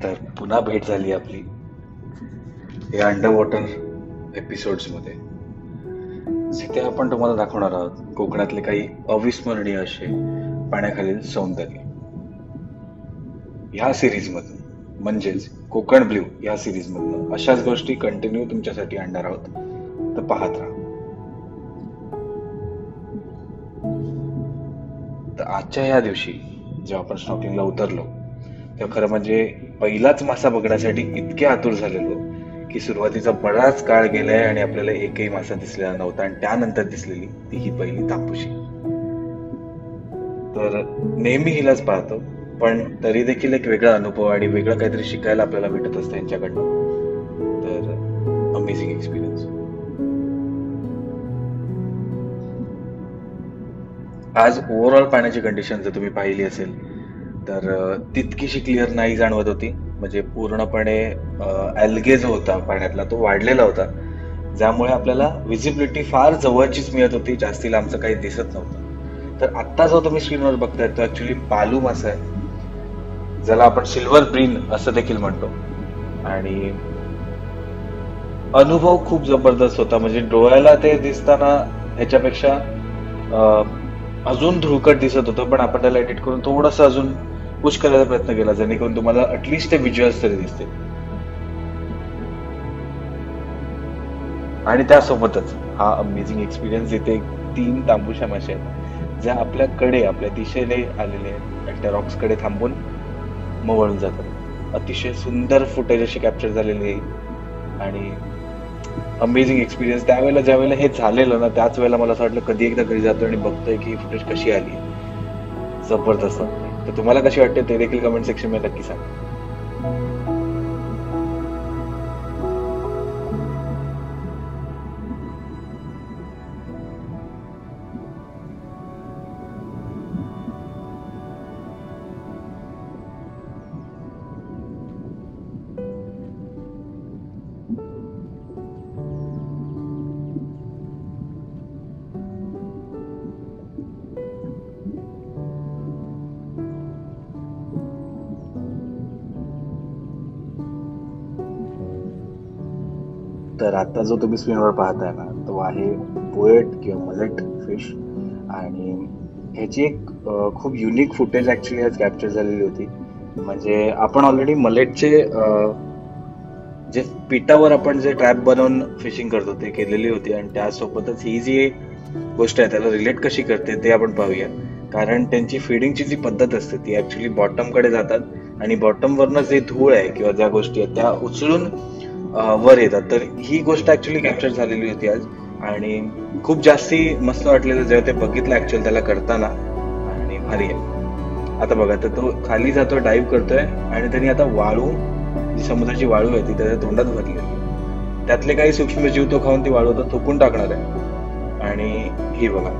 तर पुन्हा भेट झाली आपली या अंडर वॉटर एपिसोड्समध्ये, जिथे आपण तुम्हाला दाखवणार आहोत कोकणातले काही अविस्मरणीय असे पाण्याखालील सौंदर्य. ह्या सिरीजमधून म्हणजेच कोकण ब्ल्यू या सिरीजमधून अशाच गोष्टी कंटिन्यू तुमच्यासाठी आणणार आहोत, तर पाहत राहा. तर आजच्या या दिवशी जेव्हा आपण स्नॉर्कलिंगला उतरलो तेव्हा खरं म्हणजे पहिलाच मासा बघण्यासाठी इतके आतुर झालेलो की सुरुवातीचा बराच काळ गेलाय आणि आपल्याला एकही मासा दिसलेला नव्हता, आणि त्यानंतर दिसलेली ती ही पहिली तांबूशी. तर नेहमी हिलाच पाहतो, पण तरी देखील एक वेगळा अनुभव आणि वेगळं काहीतरी शिकायला आपल्याला भेटत असतं यांच्याकडनं. तर अमेझिंग एक्सपिरियन्स. आज ओव्हरऑल पाण्याची कंडिशन जर तुम्ही पाहिली असेल तर तितकीशी क्लिअर नाही जाणवत होती. म्हणजे पूर्णपणे अल्गे जो होता पाण्यातला तो वाढलेला होता, ज्यामुळे आपल्याला विजिबिलिटी फार जवळचीच मिळत होती, जास्ती लांबचं काही दिसत नव्हतं. तर आत्ता जो तुम्ही स्क्रीनवर बघताय तो ऍक्च्युली पालू मासा आहे, ज्याला आपण सिल्वर ब्रीन असं देखील म्हणतो. आणि अनुभव खूप जबरदस्त होता. म्हणजे डोळ्याला ते दिसताना ह्याच्यापेक्षा अजून धुळकट दिसत होतं, पण आपण त्याला एडिट करून थोडंसं अजून पुश करायचा प्रयत्न केला, जेणेकरून तुम्हाला ऍटलिस्ट ते व्हिज्युअल्स तरी दिसतील. आणि त्यासोबतच हा अमेझिंग एक्सपिरियन्स जिथे 3 तांबूशा मासे आहेत ज्या आपल्याकडे आपल्या दिशेने आलेले आहेत आणि त्या रॉक्स कडे थांबून मग वळून जातात. अतिशय सुंदर फुटेज अशी कॅप्चर झालेली आहे आणि अमेझिंग एक्सपिरियन्स. त्यावेळेला ज्या वेळेला हे झालेलं ना, त्याच वेळेला मला असं वाटलं कधी एकदा घरी जातो आणि बघतोय की फुटेज कशी आली. जबरदस्त. तर तुम्हाला कशी वाटते ते देखील कमेंट सेक्शन मध्ये नक्की सांगा. तर आता जो तुम्ही स्क्रीनवर पाहताय ना, तो आहे पोएट किंवा मलेट फिश. आणि ह्याची एक खूप युनिक फुटेज ऍक्च्युली आज कॅप्चर झालेली होती. म्हणजे आपण ऑलरेडी मलेटचे जे पिठावर आपण जे ट्रॅप बनवून फिशिंग करतो ते केलेली होती, आणि त्यासोबतच ही जी गोष्ट आहे त्याला रिलेट कशी करते ते आपण पाहूया. कारण त्यांची फिडिंगची जी पद्धत असते ती ऍक्च्युली बॉटम कडे जातात आणि बॉटम वरनं जे धूळ आहे किंवा ज्या गोष्टी आहेत त्या उचलून वर येतात. तर ही गोष्ट ऍक्च्युली कॅप्चर झालेली होती आज, आणि खूप जास्ती मस्त वाटलेलं जेव्हा ते बघितलं ऍक्च्युअली त्याला करताना. आणि भारी आहे. आता बघा, तर तो खाली जातोय, डाईव्ह करतोय, आणि त्यांनी आता वाळू, जी समुद्राची वाळू आहे ती त्याच्या तोंडात भरली. त्यातले काही सूक्ष्म जीव तो खाऊन ती वाळू तो थुकून टाकणार आहे. आणि ही बघा,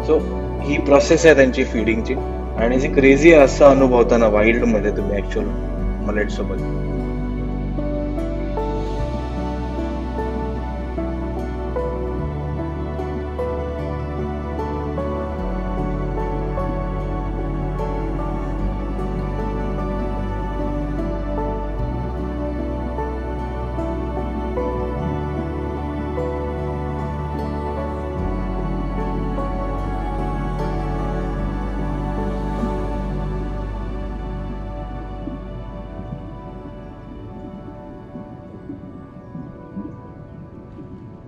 सो ही प्रोसेस आहे त्यांची फिडिंगची, आणि जी क्रेझी आहे असं अनुभवताना वाईल्ड मध्ये तुम्ही ऍक्च्युअल मलेट सोबत.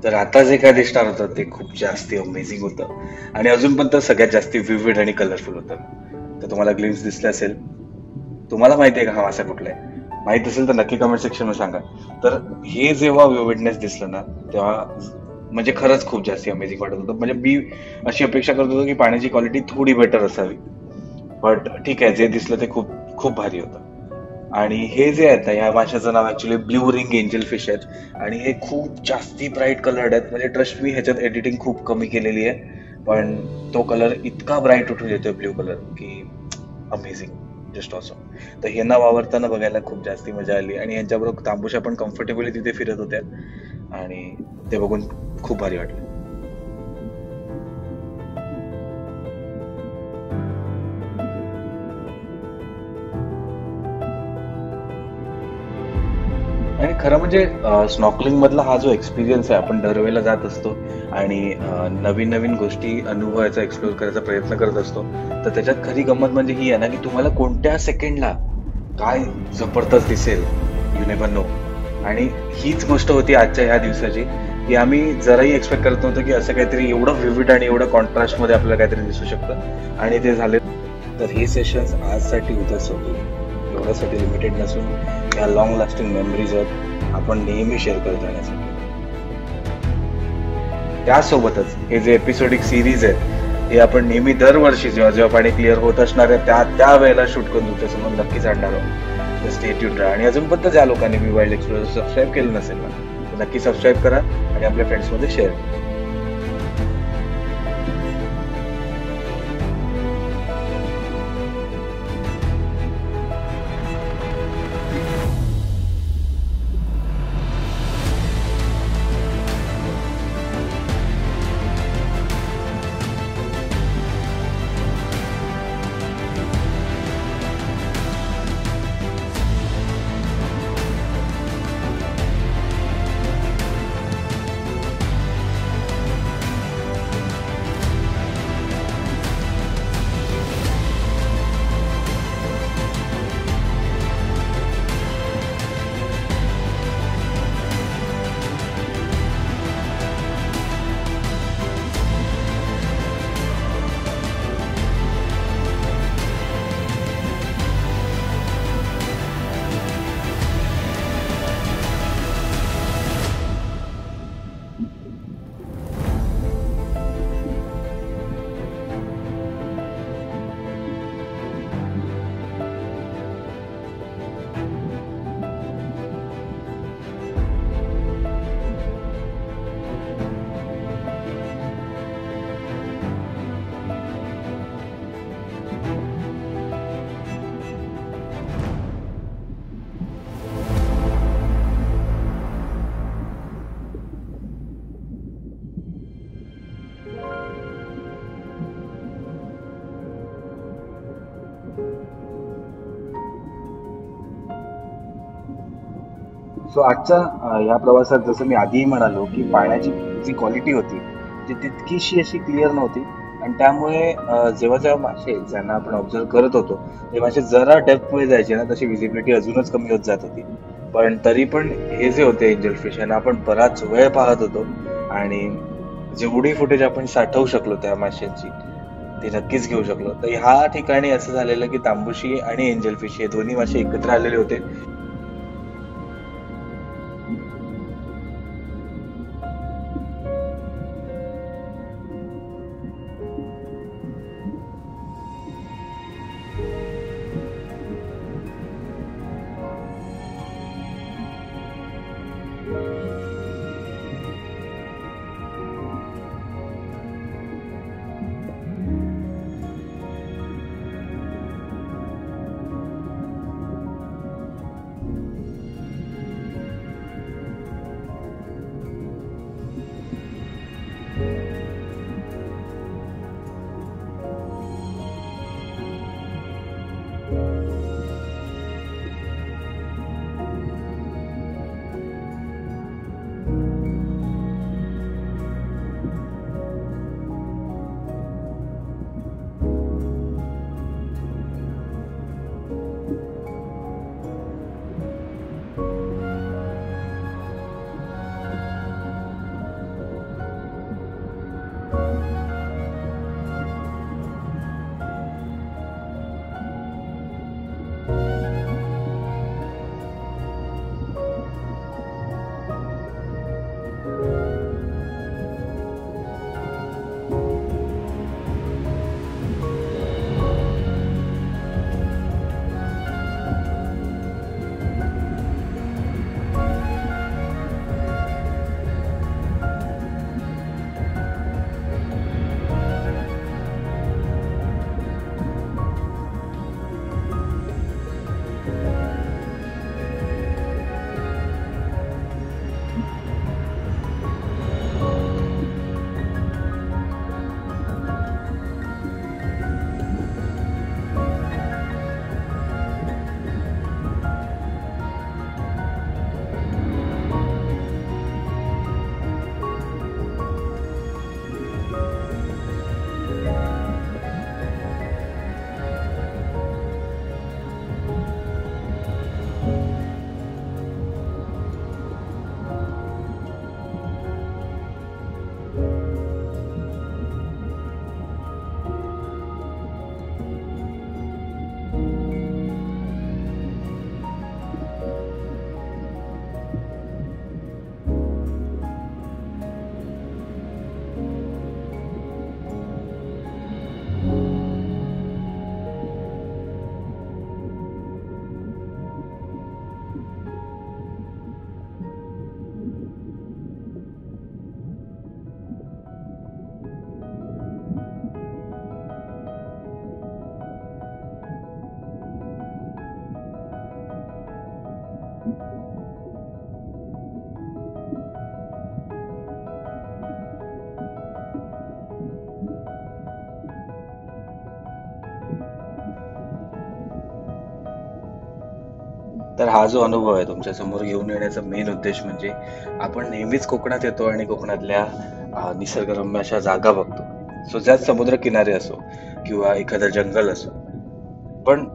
तर आता जे काय दिसणार होतं ते खूप जास्ती अमेझिंग होतं, आणि अजून पण तर सगळ्यात जास्ती विविड आणि कलरफुल होतं. तर तुम्हाला ग्लिम्स दिसले असेल. तुम्हाला माहिती आहे का हा मासा कुठला आहे? माहित असेल तर नक्की कमेंट सेक्शन मध्ये सांगा. तर हे जेव्हा विविडनेस दिसलं ना, तेव्हा म्हणजे खरंच खूप जास्ती अमेझिंग वाटत होतं. म्हणजे मी अशी अपेक्षा करत होतो की पाण्याची क्वालिटी थोडी बेटर असावी, बट ठीक आहे, जे दिसलं ते खूप खूप भारी होतं. आणि हे जे आहेत ना, या माशाचं नाव actually blue ring angel fish आहेत, आणि हे खूप जास्ती ब्राईट कलर्ड आहेत. म्हणजे ट्रस्ट मी, ह्याच्यात एडिटिंग खूप कमी केलेली आहे, पण तो कलर इतका ब्राईट उठून येतोय ब्ल्यू कलर की अमेझिंग, जस्ट ऑसम. तर ह्यांना वावरताना बघायला खूप जास्ती मजा आली, आणि यांच्याबरोबर तांबूशा पण कम्फर्टेबली तिथे फिरत होत्या, आणि ते बघून खूप भारी वाटलं. आणि खरं म्हणजे स्नॉकलिंग मधला हा जो एक्सपिरियन्स आहे, आपण दरवेळेला जात असतो आणि नवीन नवीन गोष्टी अनुभवायचा, एक्सप्लोर करायचा प्रयत्न करत असतो. तर त्याच्यात खरी गंमत म्हणजे ही आहे ना, की तुम्हाला कोणत्या सेकंडला काय जबरदस्त दिसेल, यू नेव्हर नो. आणि हीच गोष्ट होती आजच्या ह्या दिवसाची, की आम्ही जराही एक्सपेक्ट करत नव्हतो की असं काहीतरी एवढं विविड आणि एवढं कॉन्ट्रास्ट मध्ये आपल्याला काहीतरी दिसू शकतं, आणि ते झाले. तर हे सेशन्स आजसाठी उद्याच होते, एवढ्यासाठी लिमिटेड नसून या लॉंग लास्टिंग मेमरीज आहेत आपण नेहमी शेअर करत राहण्यासाठी. त्यासोबतच हे जे एपिसोडिक सिरीज आहेत हे आपण नेहमी दरवर्षी जेव्हा जेव्हा पाणी क्लिअर होत असणार आहे त्या वेळेला शूट करून तुमच्यासमोर नक्कीच आणणार आहोत. स्टे ट्यून्ड राहा. आणि अजून पण ज्या लोकांनी मी वाईल्ड एक्सप्लोरर सबस्क्राईब केलं नसेल ना, तर नक्की सबस्क्राईब करा आणि आपल्या फ्रेंड्समध्ये शेअर करा. सो आजच्या ह्या प्रवासात जसं मी आधीही म्हणालो, की पाण्याची जी क्वालिटी होती ती तितकीशी अशी क्लिअर नव्हती. आणि त्यामुळे जेव्हा जेव्हा मासे ज्यांना आपण ऑब्झर्व करत होतो ते मासे जरा डेप्थ मध्ये जायचे ना, तशी विजिबिलिटी अजूनच कमी होत जात होती. पण तरी पण हे जे होते एंजल फिश यांना आपण बराच वेळ पाहत होतो, आणि जेवढी फुटेज आपण साठवू शकलो त्या माशांची ते नक्कीच घेऊ शकलो. तर ह्या ठिकाणी असं झालेलं की तांबुशी आणि एंजल फिश हे दोन्ही मासे एकत्र आलेले होते. तर हा जो अनुभव आहे तुमच्या समोर घेऊन येण्याचा मेन उद्देश म्हणजे आपण नेहमीच कोकणात येतो आणि कोकणातल्या निसर्गरम्य अशा जागा बघतो. सो ज्यात समुद्र किनारे असो किंवा एखादं जंगल असो, पण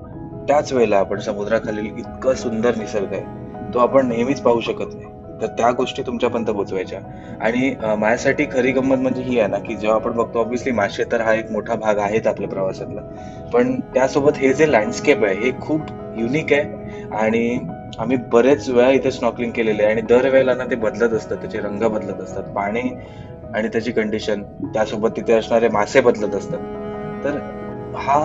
त्याच वेळेला आपण समुद्राखालील इतकं सुंदर निसर्ग आहे तो आपण नेहमीच पाहू शकत नाही. तर त्या गोष्टी तुमच्यापर्यंत पोहोचवायच्या. आणि माझ्यासाठी खरी गंमत म्हणजे ही आहे ना, की जेव्हा आपण बघतो ऑब्व्हियसली मासे तर हा एक मोठा भाग आहेच आपल्या प्रवासातला, पण त्यासोबत हे जे लँडस्केप आहे हे खूप युनिक आहे. आणि आम्ही बरेच वेळा इथे स्नॉर्कलिंग केलेले आहे आणि दरवेळेला ना ते बदलत असतात, त्याचे रंग बदलत असतात, पाणी आणि त्याची कंडिशन, त्यासोबत तिथे असणारे मासे बदलत असतात. तर हा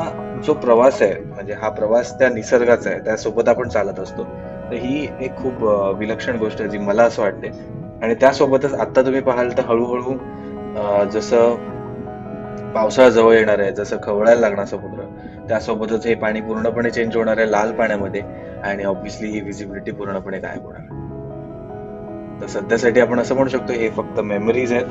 जो प्रवास आहे म्हणजे हा प्रवास त्या निसर्गाचा आहे, त्यासोबत आपण चालत असतो. तर ही एक खूप विलक्षण गोष्ट आहे जी मला असं वाटते. आणि त्यासोबतच आता तुम्ही पाहाल तर हळूहळू जसं पावसाळा जवळ येणार आहे, जसं खवळायला लागणार समुद्र, त्यासोबतच हे पाणी पूर्णपणे चेंज होणार आहे लाल पाण्यामध्ये. आणि ऑब्व्हियसली ही विजिबिलिटी पूर्णपणे गायब होणार आहे. तर सध्यासाठी आपण असं म्हणू शकतो हे फक्त मेमरीज आहेत.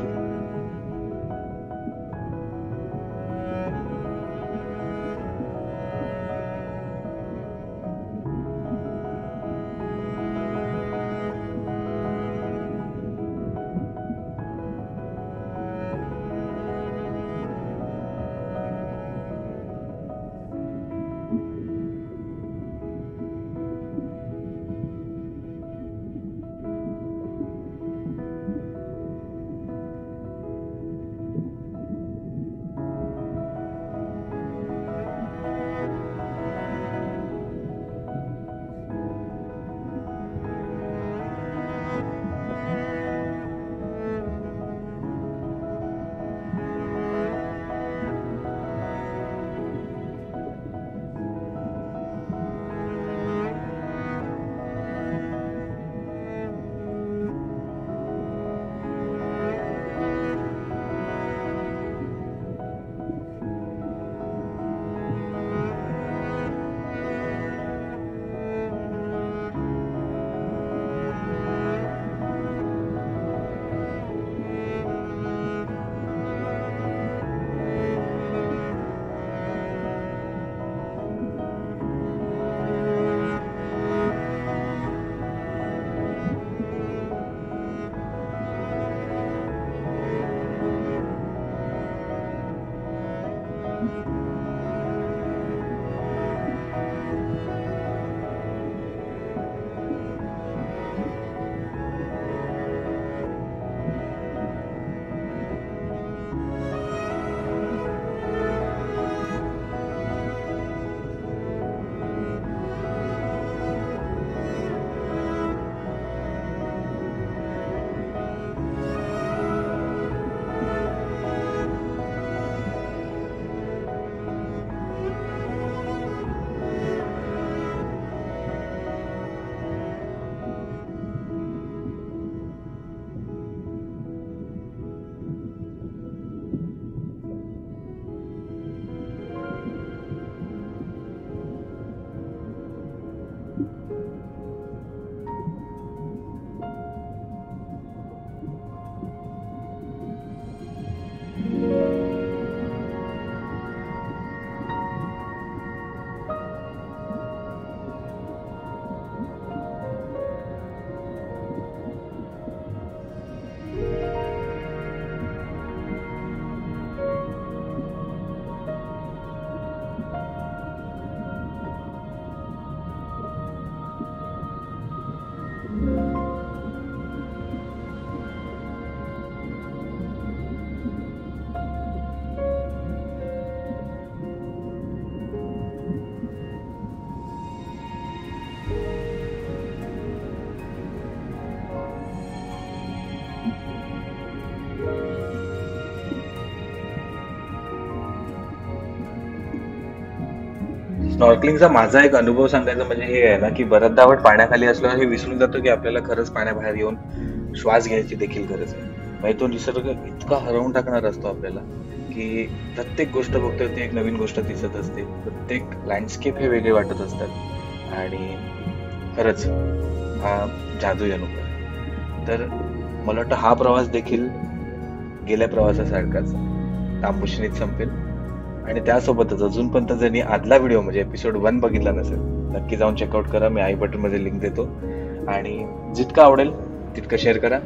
स्नॉर्कलिंगचा माझा एक अनुभव सांगायचा म्हणजे हे आहे ना, की बऱ्याचदा आपण पाण्याखाली असल्यावर हे विसरून जातो की आपल्याला खरंच पाण्याबाहेर येऊन श्वास घ्यायची देखील गरज आहे. म्हणजे तो निसर्ग इतका हरवून टाकणार असतो आपल्याला, की प्रत्येक गोष्ट बघतोय ती एक नवीन गोष्ट दिसत असते. प्रत्येक लँडस्केप हे वेगळे वाटत असतात. आणि खरंच हा जादू अनुकर. तर मला वाटतं हा प्रवास देखील गेल्या प्रवासासारखाच तांबुशनीत संपेल. आणि त्यासोबतच अजून पण ज्यांनी आदला व्हिडिओ म्हणजे एपिसोड 1 बघितला नसेल, नक्की जाऊन चेकआउट करा. मी आय बटन मध्ये लिंक देतो. आणि जितकं आवडेल तितकं शेअर करा.